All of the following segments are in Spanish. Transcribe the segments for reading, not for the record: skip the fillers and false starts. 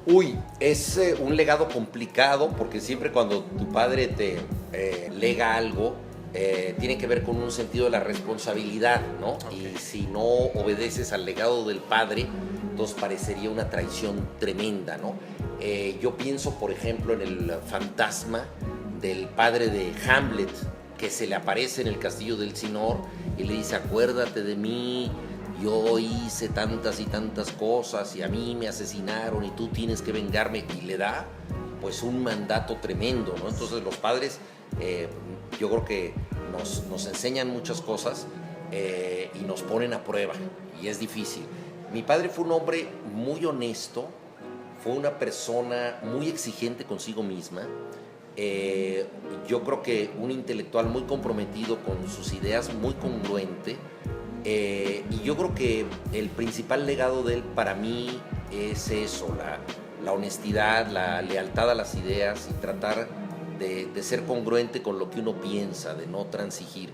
Uy, es un legado complicado porque siempre cuando tu padre te lega algo, tiene que ver con un sentido de la responsabilidad, ¿no? Okay. Y si no obedeces al legado del padre, entonces parecería una traición tremenda, ¿no? Yo pienso, por ejemplo, en el fantasma del padre de Hamlet, que se le aparece en el castillo del Sinor y le dice, acuérdate de mí, yo hice tantas y tantas cosas y a mí me asesinaron y tú tienes que vengarme, y le da pues un mandato tremendo, ¿no? Entonces los padres yo creo que nos enseñan muchas cosas y nos ponen a prueba y es difícil. Mi padre fue un hombre muy honesto, fue una persona muy exigente consigo misma. Yo creo que un intelectual muy comprometido con sus ideas, muy congruente. Y yo creo que el principal legado de él para mí es eso, la honestidad, la lealtad a las ideas y tratar de ser congruente con lo que uno piensa, de no transigir.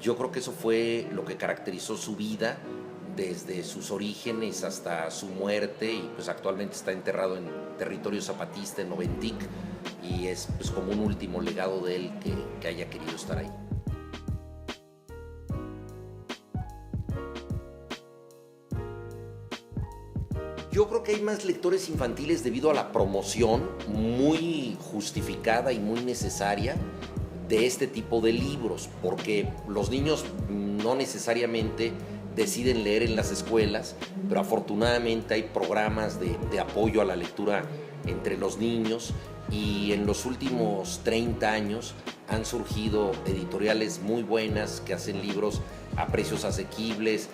Yo creo que eso fue lo que caracterizó su vida desde sus orígenes hasta su muerte, y pues actualmente está enterrado en territorio zapatista en Noventic, y es pues como un último legado de él que haya querido estar ahí. Yo creo que hay más lectores infantiles debido a la promoción muy justificada y muy necesaria de este tipo de libros, porque los niños no necesariamente deciden leer en las escuelas, pero afortunadamente hay programas de apoyo a la lectura entre los niños, y en los últimos 30 años han surgido editoriales muy buenas que hacen libros a precios asequibles,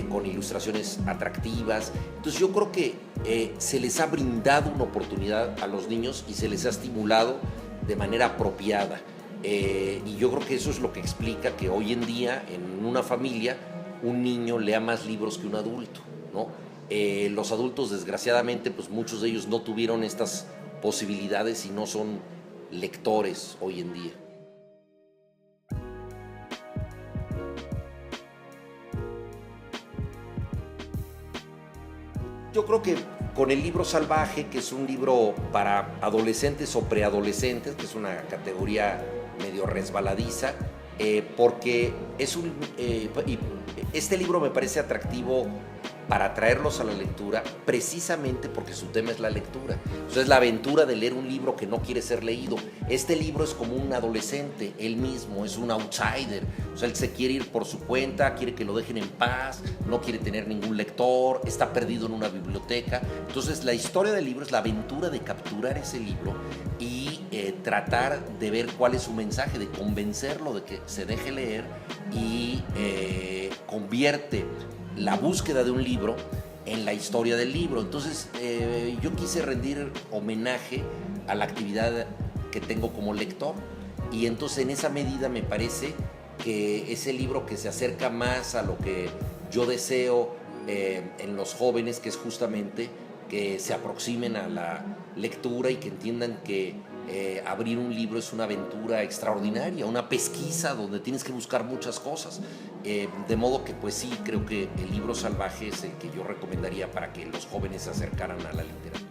con ilustraciones atractivas. Entonces yo creo que se les ha brindado una oportunidad a los niños y se les ha estimulado de manera apropiada. Y yo creo que eso es lo que explica que hoy en día en una familia un niño lea más libros que un adulto, ¿no? Los adultos, desgraciadamente, pues muchos de ellos no tuvieron estas posibilidades y no son lectores hoy en día. Yo creo que con el libro salvaje, que es un libro para adolescentes o preadolescentes, que es una categoría medio resbaladiza, porque es este libro me parece atractivo para traerlos a la lectura, precisamente porque su tema es la lectura. O sea, es la aventura de leer un libro que no quiere ser leído. Este libro es como un adolescente, él mismo es un outsider. O sea, él se quiere ir por su cuenta, quiere que lo dejen en paz, no quiere tener ningún lector, está perdido en una biblioteca. Entonces, la historia del libro es la aventura de capturar ese libro y tratar de ver cuál es su mensaje, de convencerlo de que se deje leer, y convierte la búsqueda de un libro en la historia del libro. Entonces yo quise rendir homenaje a la actividad que tengo como lector, y entonces en esa medida me parece que es el libro que se acerca más a lo que yo deseo en los jóvenes, que es justamente que se aproximen a la lectura y que entiendan que abrir un libro es una aventura extraordinaria, una pesquisa donde tienes que buscar muchas cosas. De modo que pues sí, creo que el libro salvaje es el que yo recomendaría para que los jóvenes se acercaran a la literatura.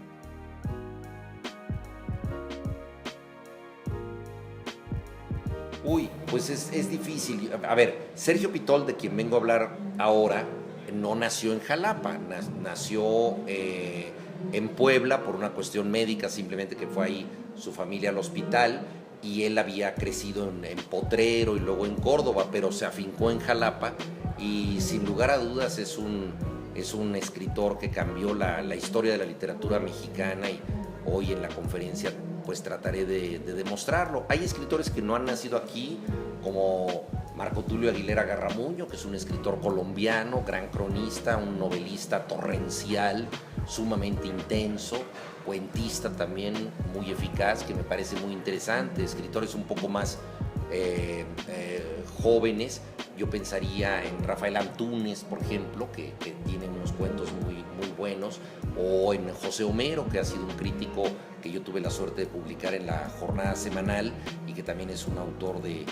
Uy, pues es difícil. A ver, Sergio Pitol, de quien vengo a hablar ahora, no nació en Jalapa, nació en Puebla por una cuestión médica, simplemente que fue ahí su familia al hospital, y él había crecido en Potrero y luego en Córdoba, pero se afincó en Jalapa, y sin lugar a dudas es un escritor que cambió la historia de la literatura mexicana, y hoy en la conferencia pues trataré de demostrarlo. Hay escritores que no han nacido aquí, como Marco Tulio Aguilera Garramuño, que es un escritor colombiano, gran cronista, un novelista torrencial, sumamente intenso, cuentista también muy eficaz, que me parece muy interesante. Escritores un poco más jóvenes, yo pensaría en Rafael Antúnez, por ejemplo, que tiene unos cuentos muy buenos, o en José Homero, que ha sido un crítico que yo tuve la suerte de publicar en la Jornada Semanal y que también es un autor de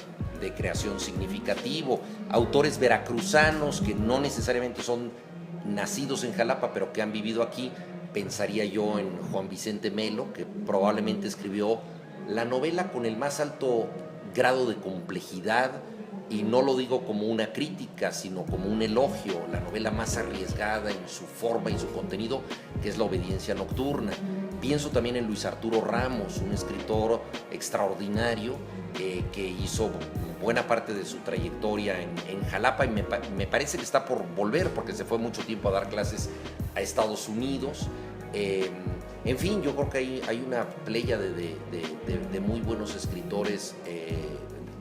creación significativo. Autores veracruzanos que no necesariamente son nacidos en Jalapa, pero que han vivido aquí, pensaría yo en Juan Vicente Melo, que probablemente escribió la novela con el más alto grado de complejidad, y no lo digo como una crítica, sino como un elogio, la novela más arriesgada en su forma y su contenido, que es La obediencia nocturna. Pienso también en Luis Arturo Ramos, un escritor extraordinario que hizo buena parte de su trayectoria en Jalapa, y me parece que está por volver, porque se fue mucho tiempo a dar clases a Estados Unidos. En fin, yo creo que hay una pléyade de muy buenos escritores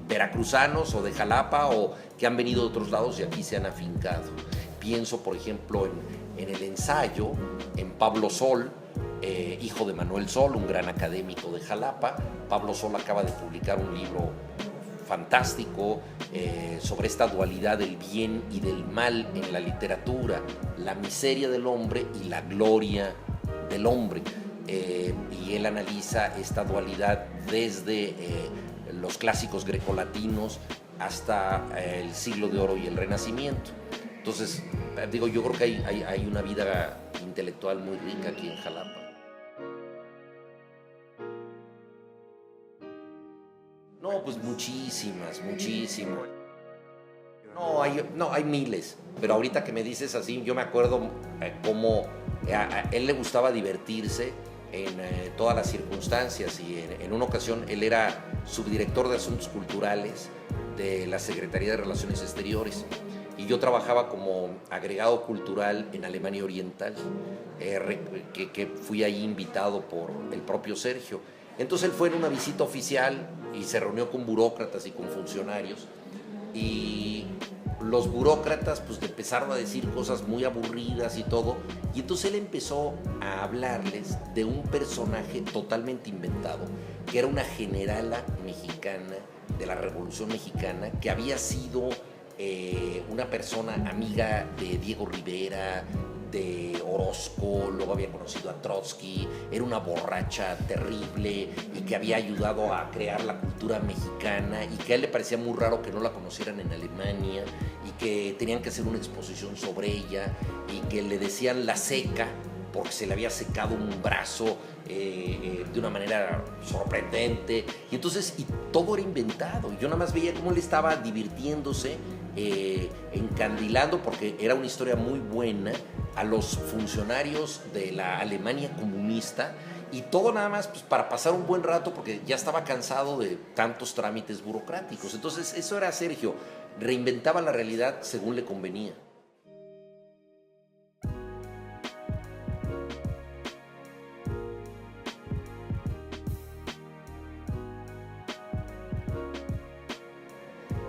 veracruzanos o de Jalapa, o que han venido de otros lados y aquí se han afincado. Pienso, por ejemplo, en el ensayo, en Pablo Sol, hijo de Manuel Sol, un gran académico de Jalapa. Pablo Sol acaba de publicar un libro fantástico sobre esta dualidad del bien y del mal en la literatura, la miseria del hombre y la gloria del hombre. Y él analiza esta dualidad desde los clásicos grecolatinos hasta el siglo de oro y el Renacimiento. Entonces, digo, yo creo que hay una vida intelectual muy rica aquí en Jalapa. No, pues muchísimas. No, hay miles, pero ahorita que me dices así, yo me acuerdo cómo a él le gustaba divertirse en todas las circunstancias, y en una ocasión él era subdirector de Asuntos Culturales de la Secretaría de Relaciones Exteriores, y yo trabajaba como agregado cultural en Alemania Oriental, que fui ahí invitado por el propio Sergio. Entonces él fue en una visita oficial y se reunió con burócratas y con funcionarios, y los burócratas pues le empezaron a decir cosas muy aburridas y todo, y entonces él empezó a hablarles de un personaje totalmente inventado, que era una generala mexicana de la Revolución Mexicana, que había sido una persona amiga de Diego Rivera, de Orozco, luego había conocido a Trotsky, era una borracha terrible y que había ayudado a crear la cultura mexicana, y que a él le parecía muy raro que no la conocieran en Alemania, y que tenían que hacer una exposición sobre ella, y que le decían la seca porque se le había secado un brazo de una manera sorprendente, y entonces todo era inventado. Yo nada más veía cómo él estaba divirtiéndose, encandilando, porque era una historia muy buena, a los funcionarios de la Alemania comunista, y todo nada más pues, para pasar un buen rato, porque ya estaba cansado de tantos trámites burocráticos. Entonces eso era Sergio, reinventaba la realidad según le convenía.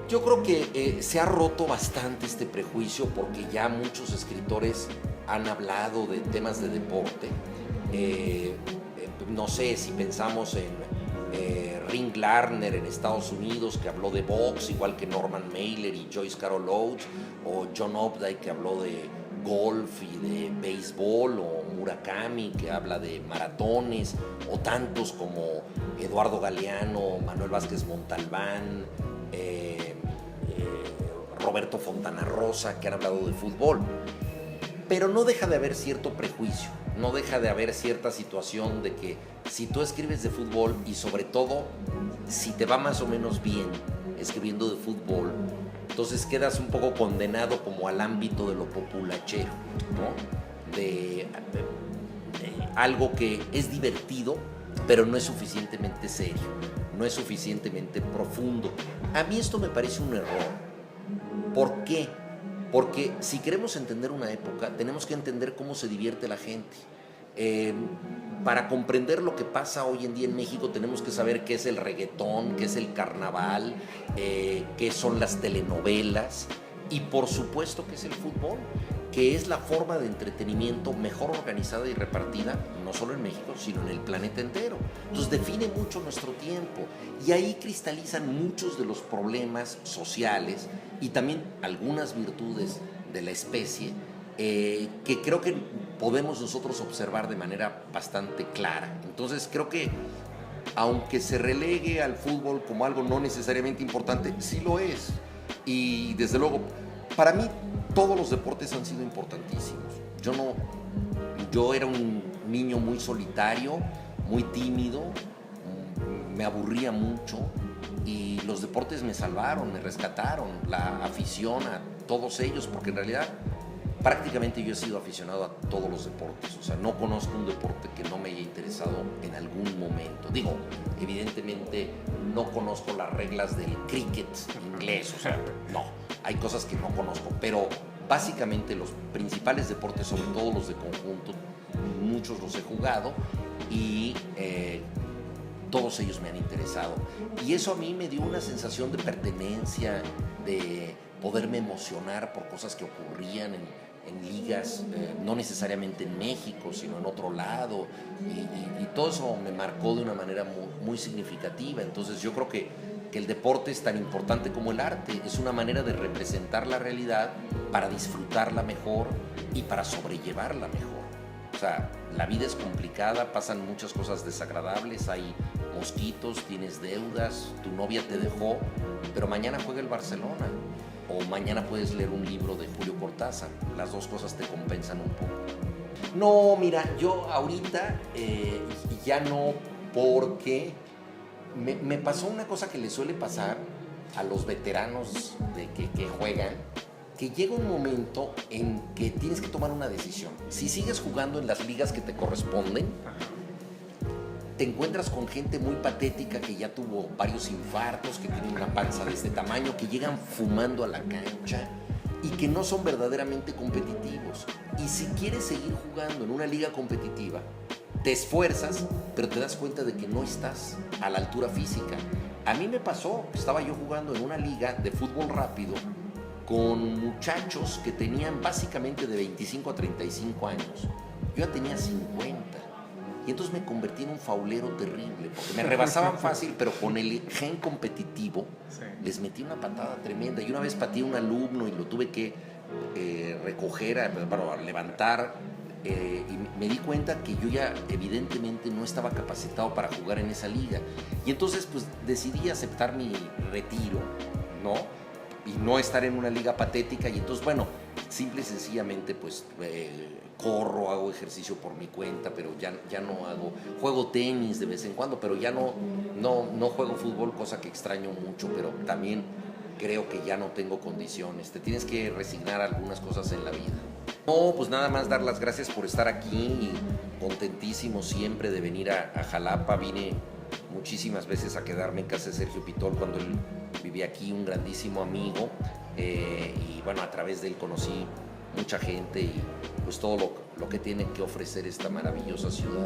Yo creo que se ha roto bastante este prejuicio, porque ya muchos escritores han hablado de temas de deporte. No sé si pensamos en Ring Lardner en Estados Unidos, que habló de box, igual que Norman Mailer y Joyce Carol Oates, o John Updike, que habló de golf y de béisbol, o Murakami, que habla de maratones, o tantos como Eduardo Galeano, Manuel Vázquez Montalbán, Roberto Fontana Rosa, que han hablado de fútbol. Pero no deja de haber cierto prejuicio, no deja de haber cierta situación de que si tú escribes de fútbol, y sobre todo si te va más o menos bien escribiendo de fútbol, entonces quedas un poco condenado como al ámbito de lo populachero, ¿no? De algo que es divertido, pero no es suficientemente serio, no es suficientemente profundo. A mí esto me parece un error. ¿Por qué? Porque si queremos entender una época, tenemos que entender cómo se divierte la gente. Para comprender lo que pasa hoy en día en México, tenemos que saber qué es el reggaetón, qué es el carnaval, qué son las telenovelas, y por supuesto qué es el fútbol, que es la forma de entretenimiento mejor organizada y repartida, no solo en México, sino en el planeta entero. Entonces define mucho nuestro tiempo, y ahí cristalizan muchos de los problemas sociales y también algunas virtudes de la especie, que creo que podemos nosotros observar de manera bastante clara. Entonces creo que aunque se relegue al fútbol como algo no necesariamente importante, sí lo es. Y desde luego, para mí todos los deportes han sido importantísimos. Yo no Yo era un niño muy solitario, muy tímido, me aburría mucho y los deportes me salvaron, me rescataron, la afición a todos ellos, porque en realidad prácticamente yo he sido aficionado a todos los deportes, o sea, no conozco un deporte que no me haya interesado en algún momento. Digo, evidentemente no conozco las reglas del cricket inglés, o sea, no, hay cosas que no conozco, pero básicamente los principales deportes, sobre todo los de conjunto, muchos los he jugado y todos ellos me han interesado. Y eso a mí me dio una sensación de pertenencia, de poderme emocionar por cosas que ocurrían en ligas, no necesariamente en México, sino en otro lado. Y todo eso me marcó de una manera muy significativa. Entonces yo creo que el deporte es tan importante como el arte. Es una manera de representar la realidad para disfrutarla mejor y para sobrellevarla mejor. O sea, la vida es complicada, pasan muchas cosas desagradables, hay mosquitos, tienes deudas, tu novia te dejó, pero mañana juega el Barcelona o mañana puedes leer un libro de Julio Cortázar. Las dos cosas te compensan un poco. No, mira, yo ahorita ya no, porque me pasó una cosa que le suele pasar a los veteranos que juegan, que llega un momento en que tienes que tomar una decisión. Si sigues jugando en las ligas que te corresponden, te encuentras con gente muy patética que ya tuvo varios infartos, que tienen una panza de este tamaño, que llegan fumando a la cancha y que no son verdaderamente competitivos. Y si quieres seguir jugando en una liga competitiva, te esfuerzas, pero te das cuenta de que no estás a la altura física. A mí me pasó, estaba yo jugando en una liga de fútbol rápido con muchachos que tenían básicamente de 25 a 35 años. Yo ya tenía 50. Y entonces me convertí en un faulero terrible, porque me rebasaban fácil, pero con el gen competitivo les metí una patada tremenda. Y una vez pateé a un alumno y lo tuve que recoger, levantar, y me di cuenta que yo ya evidentemente no estaba capacitado para jugar en esa liga. Y entonces pues decidí aceptar mi retiro, ¿no? Y no estar en una liga patética. Y entonces, bueno, simple y sencillamente pues corro, hago ejercicio por mi cuenta, pero ya no hago, juego tenis de vez en cuando, pero ya no juego fútbol, cosa que extraño mucho, pero también creo que ya no tengo condiciones. Te tienes que resignar a algunas cosas en la vida. No, pues nada más dar las gracias por estar aquí y contentísimo siempre de venir a Jalapa. Vine muchísimas veces a quedarme en casa de Sergio Pitol cuando él vivía aquí, un grandísimo amigo, y bueno, a través de él conocí mucha gente y pues todo lo que tiene que ofrecer esta maravillosa ciudad.